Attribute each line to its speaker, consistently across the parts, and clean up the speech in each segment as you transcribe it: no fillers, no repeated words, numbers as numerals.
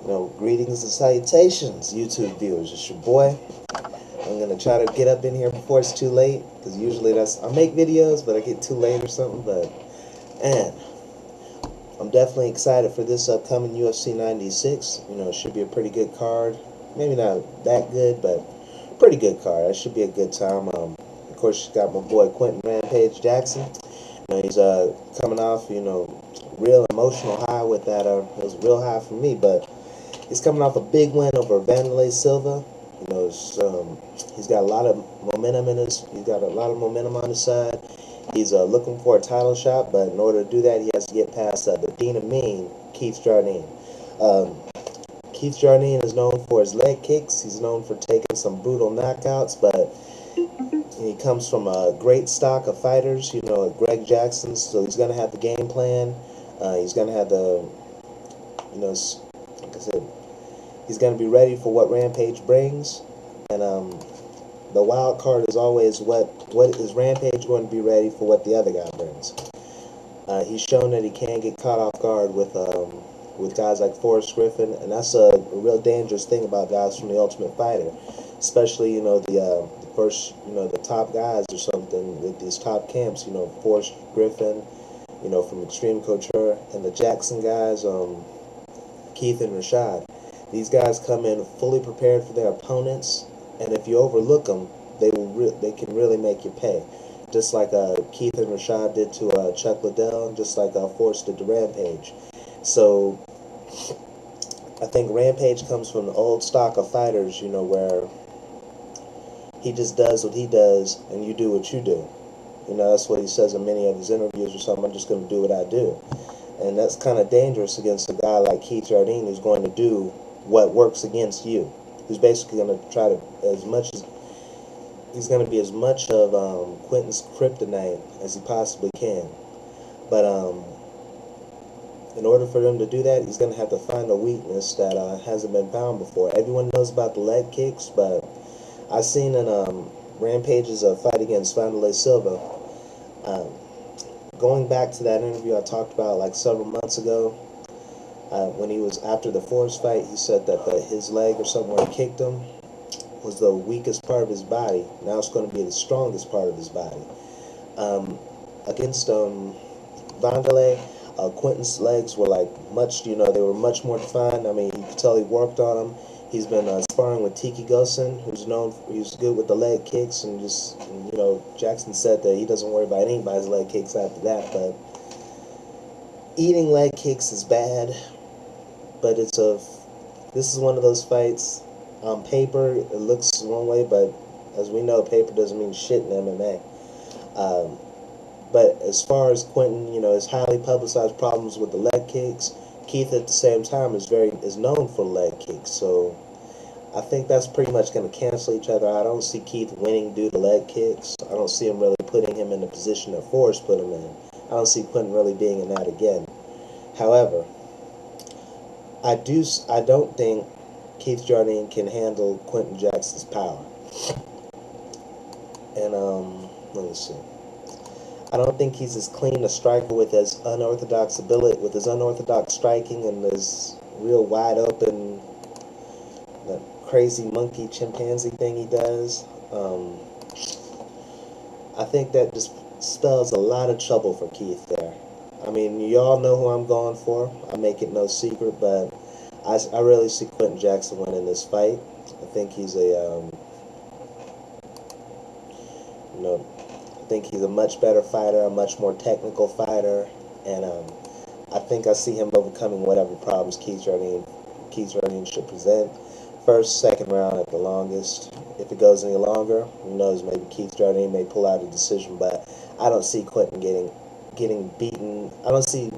Speaker 1: Greetings and salutations, YouTube viewers. It's your boy. I'm gonna try to get up in here before it's too late, because usually I make videos, but I get too late or something. And I'm definitely excited for this upcoming UFC 96. It should be a pretty good card. Maybe not that good, but pretty good card. It should be a good time. Of course, you got my boy Quentin Rampage Jackson. He's coming off, real emotional high with that. It was real high for me, but he's coming off a big win over Vanderlei Silva. He's got a lot of momentum in his. He's got a lot of momentum on his side. He's looking for a title shot, but in order to do that, he has to get past the Dean of Mean, Keith Jardine. Keith Jardine is known for his leg kicks. He's known for taking some brutal knockouts, but he comes from a great stock of fighters. Greg Jackson. So he's gonna have the game plan. He's gonna have the, like I said, he's going to be ready for what Rampage brings, and the wild card is always what is Rampage going to be ready for what the other guy brings. He's shown that he can get caught off guard with guys like Forrest Griffin, and that's a real dangerous thing about guys from the Ultimate Fighter, especially the first the top guys or something with these top camps. Forrest Griffin, from Extreme Couture, and the Jackson guys, Keith and Rashad. These guys come in fully prepared for their opponents, and if you overlook them, they can really make you pay. Just like Keith and Rashad did to Chuck Liddell, and just like Forrest did to Rampage. So I think Rampage comes from the old stock of fighters, where he just does what he does, and you do what you do. That's what he says in many of his interviews or something. I'm just going to do what I do. And that's kind of dangerous against a guy like Keith Jardine, who's going to do what works against you. Who's basically going to try to, he's going to be as much of Quentin's kryptonite as he possibly can. But in order for them to do that, he's going to have to find a weakness that hasn't been found before. Everyone knows about the leg kicks, but I've seen in Rampage's fight against Vanderlei Silva, going back to that interview I talked about like several months ago, when he was after the Forrest fight, he said that his leg or something where he kicked him was the weakest part of his body. Now it's going to be the strongest part of his body. Against Vanderlei, Quentin's legs were like they were much more defined. I mean, you could tell he worked on them. He's been sparring with Tiki Gosen, he's good with the leg kicks, and Jackson said that he doesn't worry about anybody's leg kicks after that. But eating leg kicks is bad, but this is one of those fights. On paper, it looks one way, but as we know, paper doesn't mean shit in MMA. But as far as Quentin, his highly publicized problems with the leg kicks, Keith at the same time is known for leg kicks. So I think that's pretty much going to cancel each other. I don't see Keith winning due to leg kicks. I don't see him really putting him in the position that Forrest put him in. I don't see Quentin really being in that again. However, I don't think Keith Jardine can handle Quentin Jackson's power. And let me see. I don't think he's as clean a striker with his unorthodox ability, with his unorthodox striking and his real wide open, that crazy monkey chimpanzee thing he does. I think that just spells a lot of trouble for Keith there. I mean, you all know who I'm going for. I make it no secret, but I really see Quentin Jackson winning this fight. I think he's a much better fighter, a much more technical fighter, and I think I see him overcoming whatever problems Keith Jardine should present. First, second round at the longest. If it goes any longer, who knows? Maybe Keith Jardine may pull out a decision, but I don't see Quentin getting beaten. I don't see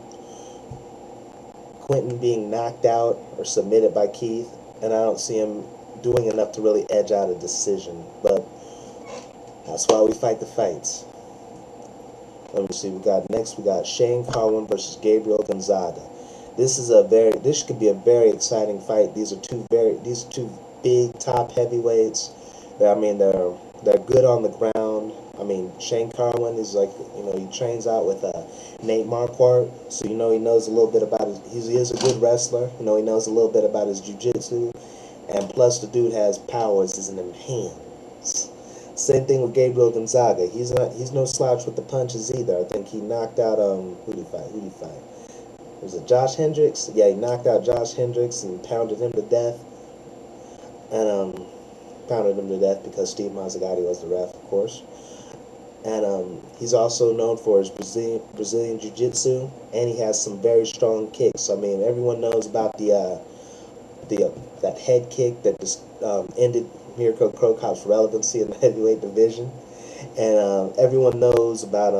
Speaker 1: Quentin being knocked out or submitted by Keith, and I don't see him doing enough to really edge out a decision. But that's why we fight the fights. Let me see. We got Shane Carwin versus Gabriel Gonzaga. This could be a very exciting fight. These are two big top heavyweights. They're good on the ground. I mean, Shane Carwin is like, he trains out with Nate Marquardt, so he knows a little bit about he is a good wrestler. He knows a little bit about his jiu-jitsu, and plus the dude has powers in them hands. Same thing with Gabriel Gonzaga. He's no slouch with the punches either. I think he knocked out who did he fight? Was it Josh Hendricks? Yeah, he knocked out Josh Hendricks and pounded him to death. And pounded him to death because Steve Mazzagatti was the ref, of course. And he's also known for his Brazilian Jiu-Jitsu, and he has some very strong kicks. I mean, everyone knows about that head kick that just ended Mirko Cro Cop's relevancy in the heavyweight division. And everyone knows about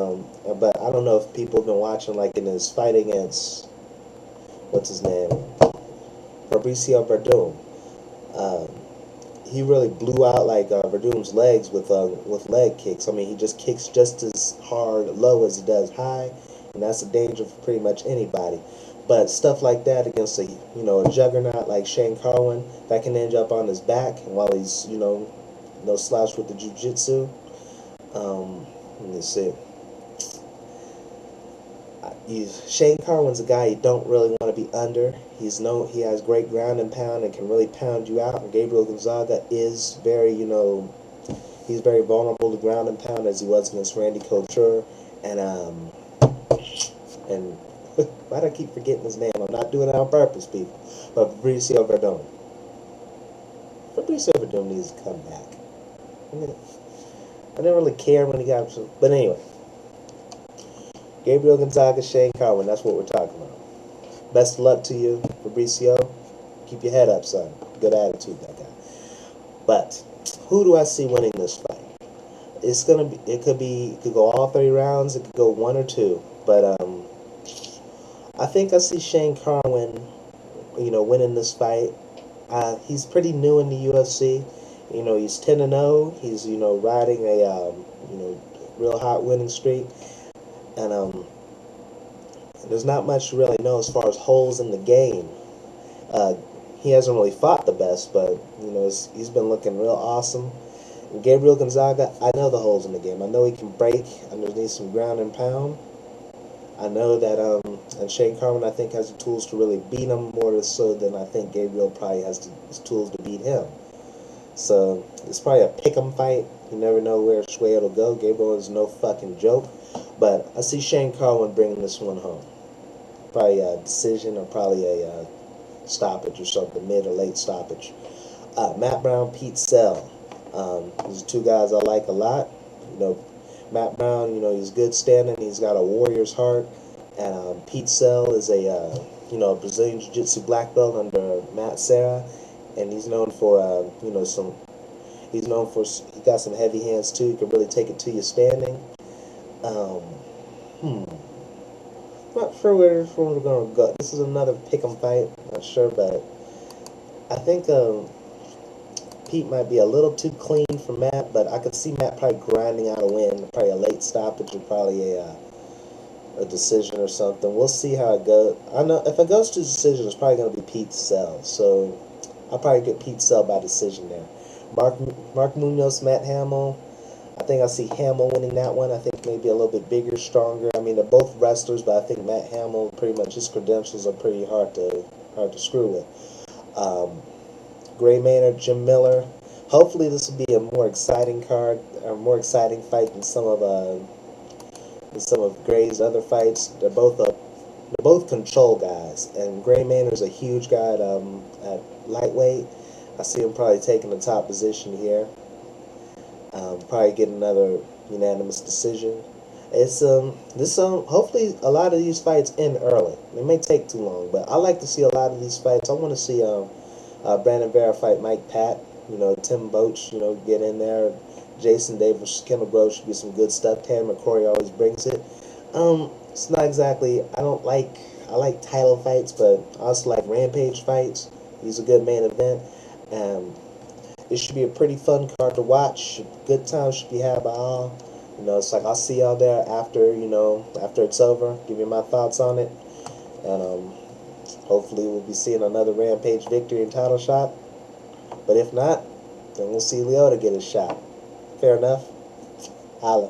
Speaker 1: but I don't know if people have been watching, like in his fight against, what's his name, Fabricio Verdum. He really blew out like Verdum's legs with leg kicks. I mean, he just kicks just as hard low as he does high, and that's a danger for pretty much anybody. But stuff like that against a a juggernaut like Shane Carwin, that can end up on his back, and while he's no slouch with the jiu-jitsu. Let me see. Shane Carwin's a guy you don't really want to be under. He has great ground and pound and can really pound you out. And Gabriel Gonzaga is very, he's very vulnerable to ground and pound, as he was against Randy Couture. And why do I keep forgetting his name? I'm not doing it on purpose, people. But Fabricio Verdum. Fabricio Verdum needs to come back. I didn't really care when he got, but anyway. Gabriel Gonzaga, Shane Carwin, that's what we're talking about. Best of luck to you, Fabricio. Keep your head up, son. Good attitude, that guy. But who do I see winning this fight? It could go all 3 rounds. It could go 1 or 2. But I think I see Shane Carwin, winning this fight. He's pretty new in the UFC. He's 10-0. He's riding a real hot winning streak. And there's not much to really know as far as holes in the game. He hasn't really fought the best, but he's been looking real awesome. And Gabriel Gonzaga, I know the holes in the game. I know he can break underneath some ground and pound. I know that and Shane Carwin, I think, has the tools to really beat him, more so than I think Gabriel probably has the tools to beat him. So it's probably a pick'em fight. You never know which way it'll go. Gabriel is no fucking joke. But I see Shane Carwin bringing this one home. Probably a decision, or probably a stoppage or something, mid or late stoppage. Matt Brown, Pete Sell. These are 2 guys I like a lot. Matt Brown, he's good standing. He's got a warrior's heart. And Pete Sell is a Brazilian Jiu-Jitsu black belt under Matt Serra, and he's known for he got some heavy hands too. He can really take it to you standing. Not sure where we're going to go. This is another pick'em fight. Not sure, but I think Pete might be a little too clean for Matt, but I could see Matt probably grinding out a win, probably a late stoppage, or probably a decision or something. We'll see how it goes. I know if it goes to decision, it's probably going to be Pete Sell. So I'll probably get Pete Sell by decision there. Mark Munoz, Matt Hamill. I think I see Hamill winning that one. I think maybe a little bit bigger, stronger. I mean, they're both wrestlers, but I think Matt Hamill, pretty much his credentials are pretty hard to screw with. Gray Maynard, Jim Miller. Hopefully, this will be a more exciting card, a more exciting fight than some of Gray's other fights. They're both control guys, and Gray Maynard's a huge guy at lightweight. I see him probably taking the top position here. Probably get another unanimous decision. It's hopefully a lot of these fights end early. It may take too long, but I like to see a lot of these fights. I want to see Brandon Vera fight Mike Pat. Tim Boach, get in there. Jason Davis, Kendall Grove should be some good stuff. Tanner McCrory always brings it. It's not exactly. I like title fights, but I also like rampage fights. These are good main event. It should be a pretty fun card to watch. Good time should be had by all. It's like I'll see y'all there after it's over. Give you my thoughts on it, and hopefully we'll be seeing another Rampage victory and title shot. But if not, then we'll see Leota get his shot. Fair enough. Holla.